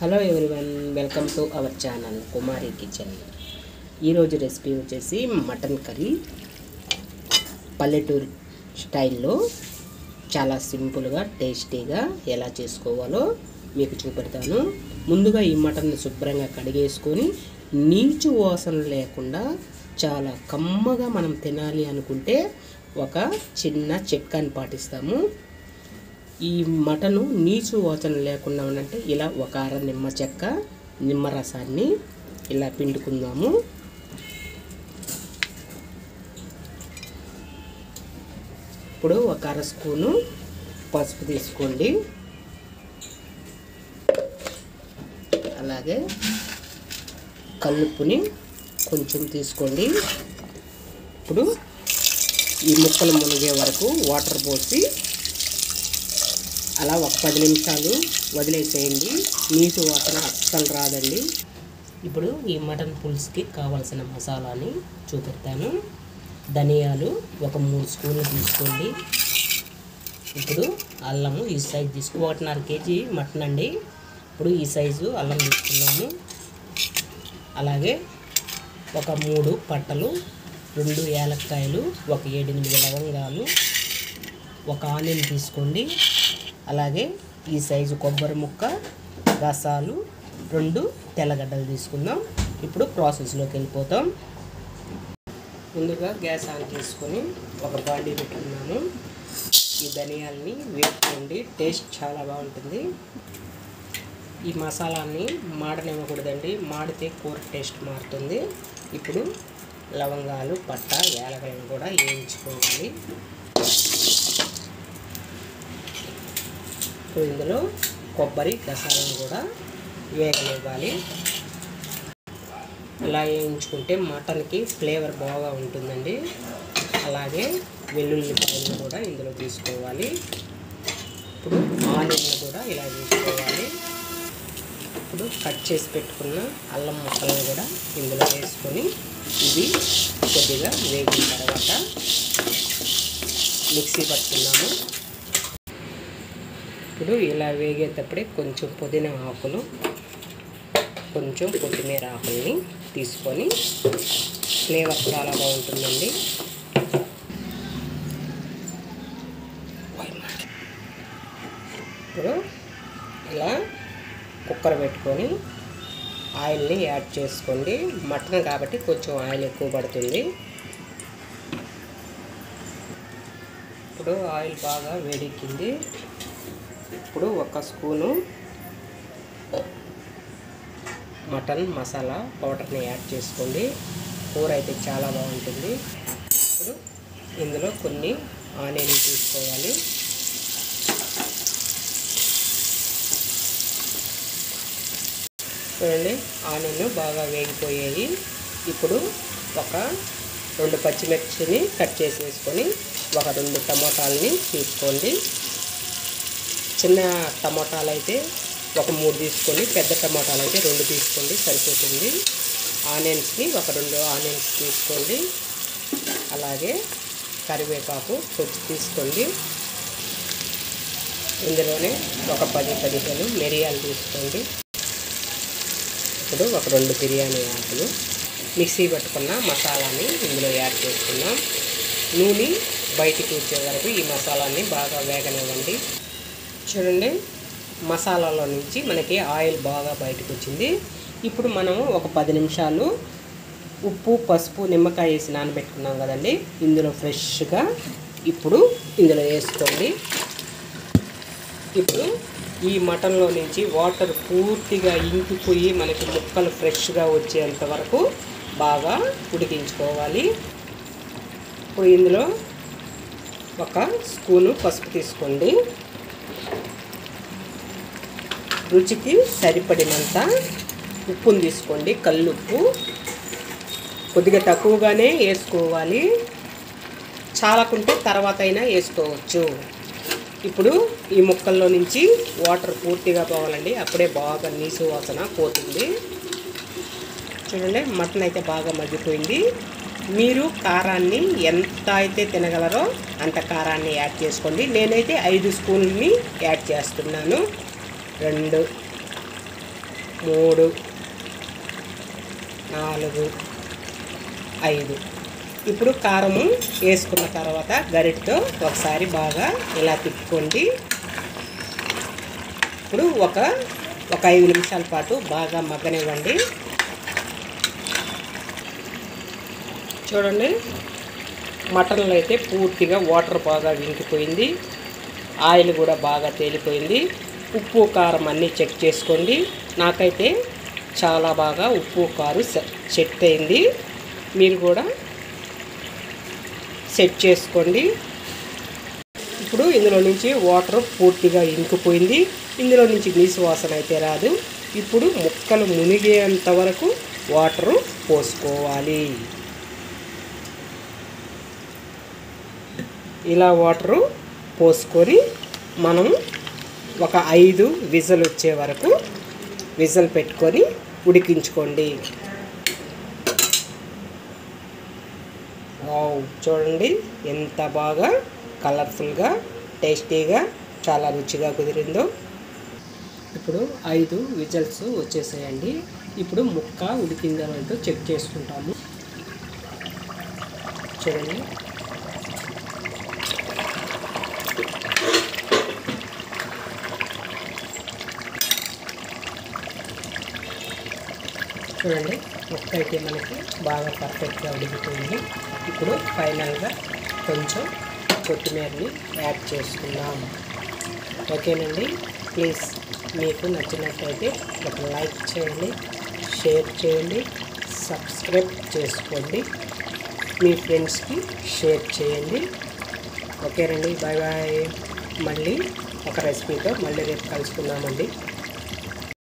Hello everyone, welcome to our channel Kumari kitchen. ఈరోజు recipe వచ్చేసి mutton curry. పల్లెటూరు స్టైల్లో చాలా సింపుల్గా టేస్టీగా ఎలా చేసుకోవాలో మీకు చూపెడతాను. ముందుగా ఈ మటన్ని శుభ్రంగా కడిగేసుకొని నీచు వాసన లేకుండా చాలా కమ్మగా మనం తినాలి అనుకుంటే ఒక చిన్న చిట్కాని పాటిస్తాము. ఈ మటను నీచు వాసన లేకుండా ఉందంటే ఇలా ఒక అర నిమ్మ చెక్క నిమ్మరసాన్ని ఇలా పిండుకుందాము. ఇప్పుడు ఒక అర స్పూను పసుపు తీసుకోండి. అలాగే కల్లుప్పుని కొంచెం తీసుకోండి. ఇప్పుడు ఈ ముక్కలు మునిగే వరకు వాటర్ పోసి అలా ఒక 10 నిమిషాలు వదిలేసేయండి. నీసు వాసన అస్సలు రాదండి. ఇప్పుడు ఈ మటన్ పులుసుకి కావాల్సిన మసాలాని చూపెడతాను. ధనియాలు ఒక 3 స్పూన్లు తీసుకోండి. ఇప్పుడు అల్లము ఈ సైజు తీసుకో, 1.5 కేజీ మటన్ అండి. ఇప్పుడు ఈ సైజు అల్లం తీసుకున్నాము. అలాగే ఒక 3 పట్టలు, 2 యాలక్కాయలు, ఒక 7-8 లవంగాలు, ఒక ఆనియన్ తీసుకోండి. అలాగే ఈ సైజు కొబ్బరి ముక్క, గసాలు, 2 తెల్లగడ్డలు తీసుకుందాం. ఇప్పుడు ప్రాసెస్లోకి వెళ్ళిపోతాం. ముందుగా గ్యాస్ ఆన్ చేసుకొని ఒక బాండీ పెట్టుకున్నాము. ఈ ధనియాల్ని వేపుకోండి, టేస్ట్ చాలా బాగుంటుంది. ఈ మసాలాన్ని మాడనివ్వకూడదండి, మాడితే కూర టేస్ట్ మారుతుంది. ఇప్పుడు లవంగాలు, పట్ట, యాలకులను కూడా వేయించుకోవాలి. ఇప్పుడు ఇందులో కొబ్బరి గసాలను కూడా వేగనివ్వాలి. ఇలా వేయించుకుంటే మటన్కి ఫ్లేవర్ బాగా ఉంటుందండి. అలాగే వెల్లుల్లిపాయలను కూడా ఇందులో తీసుకోవాలి. ఇప్పుడు ఆనియన్లు కూడా ఇలా వేసుకోవాలి. ఇప్పుడు కట్ చేసి పెట్టుకున్న అల్లం ముక్కలను కూడా ఇందులో వేసుకొని ఇవి కొద్దిగా వేగిన తర్వాత మిక్సీ పట్టుకున్నాము. ఇప్పుడు ఇలా వేగేటప్పుడే కొంచెం పుదీనా ఆకులు, కొంచెం కొత్తిమీర ఆకుల్ని తీసుకొని ఫ్లేవర్ చాలా బాగుంటుందండి. ఇప్పుడు ఇలా కుక్కర్ పెట్టుకొని ఆయిల్ని యాడ్ చేసుకోండి. మటన్ కాబట్టి కొంచెం ఆయిల్ ఎక్కువ పడుతుంది. ఇప్పుడు ఆయిల్ బాగా వేడెక్కింది. ఇప్పుడు ఒక స్పూను మటన్ మసాలా పౌడర్ని యాడ్ చేసుకోండి. కూర అయితే చాలా బాగుంటుంది. ఇప్పుడు ఇందులో కొన్ని ఆనియన్ తీసుకోవాలి. చూడండి, ఆనియన్ బాగా వేగిపోయాయి. ఇప్పుడు ఒక 2 పచ్చిమిర్చిని కట్ చేసి వేసుకొని ఒక 2 టమోటాలని తీసుకోండి. చిన్న టమోటాలు అయితే ఒక 3 తీసుకోండి, పెద్ద టమోటాలు అయితే 2 తీసుకోండి, సరిపోతుంది. ఆనియన్స్ని ఒక 2 ఆనియన్స్ తీసుకోండి. అలాగే కరివేపాకు కొంచెం తీసుకోండి. ఇందులోనే ఒక 10-15 మిరియాలు తీసుకోండి. ఇప్పుడు ఒక 2 బిర్యానీ ఆకులు, మిక్సీ పట్టుకున్న మసాలాని ఇందులో యాడ్ చేసుకున్నాం. నూనె బయటికి వచ్చే వరకు ఈ మసాలాని బాగా వేగనివ్వండి. చూడండి, మసాలాలో నుంచి మనకి ఆయిల్ బాగా బయటకు వచ్చింది. ఇప్పుడు మనము ఒక 10 నిమిషాలు ఉప్పు, పసుపు, నిమ్మకాయ వేసి నానబెట్టుకున్నాం కదండి. ఇందులో ఫ్రెష్గా ఇప్పుడు ఇందులో వేసుకోండి. ఇప్పుడు ఈ మటన్లో నుంచి వాటర్ పూర్తిగా ఇంకిపోయి మనకి ముక్కలు ఫ్రెష్గా వచ్చేంత వరకు బాగా ఉడికించుకోవాలి. ఇప్పుడు ఇందులో ఒక స్పూను పసుపు తీసుకోండి. రుచికి సరిపడినంత ఉప్పుని తీసుకోండి. కల్లుప్పు కొద్దిగా తక్కువగానే వేసుకోవాలి, చాలకుంటే తర్వాత అయినా వేసుకోవచ్చు. ఇప్పుడు ఈ ముక్కల్లో నుంచి వాటర్ పూర్తిగా పోవాలండి, అప్పుడే బాగా నీసు వాసన పోతుంది. చూడండి, మటన్ అయితే బాగా మగ్గిపోయింది. మీరు కారాన్ని ఎంత అయితే తినగలరో అంత కారాన్ని యాడ్ చేసుకోండి. నేనైతే 5 స్పూన్ని యాడ్ చేస్తున్నాను. 2 3, 4, 5. ఇప్పుడు కారము వేసుకున్న తర్వాత గరిటెతో ఒకసారి బాగా ఇలా తిప్పుకోండి. ఇప్పుడు ఒక 5 నిమిషాల పాటు బాగా మగ్గనివ్వండి. చూడండి, మటన్లో అయితే పూర్తిగా వాటర్ బాగా ఇంకిపోయింది, ఆయిల్ కూడా బాగా తేలిపోయింది. ఉప్పు కారం అన్నీ చెక్ చేసుకోండి. నాకైతే చాలా బాగా ఉప్పు కారం సెట్ అయింది. మీరు కూడా సెట్ చేసుకోండి. ఇప్పుడు ఇందులో నుంచి వాటర్ పూర్తిగా ఇంకిపోయింది. ఇందులో నుంచి నీసు వాసన అయితే రాదు. ఇప్పుడు ముక్కలు మునిగేంత వరకు వాటరు పోసుకోవాలి. ఇలా వాటరు పోసుకొని మనం ఒక 5 విజిల్ వచ్చే వరకు విజిల్ పెట్టుకొని ఉడికించుకోండి. వావ్, చూడండి ఎంత బాగా కలర్ఫుల్గా, టేస్టీగా, చాలా రుచిగా కుదిరిందో. ఇప్పుడు 5 విజిల్స్ వచ్చేసాయండి. ఇప్పుడు ముక్క ఉడికిందో లేదో చెక్ చేసుకుంటాము. చూడండి, చూడండి ముక్క అయితే మనకి బాగా పర్ఫెక్ట్గా ఉడికిపోయింది. ఇప్పుడు ఫైనల్గా కొంచెం కొత్తిమీరని యాడ్ చేసుకుందాం. ఓకేనండి, ప్లీజ్ మీకు నచ్చినట్లయితే ఒక లైక్ చేయండి, షేర్ చేయండి, సబ్స్క్రైబ్ చేసుకోండి, మీ ఫ్రెండ్స్కి షేర్ చేయండి. ఓకేనండి, బాయ్ బాయ్. మళ్ళీ ఒక రెసిపీతో మళ్ళీ రేపు కలుసుకుందామండి.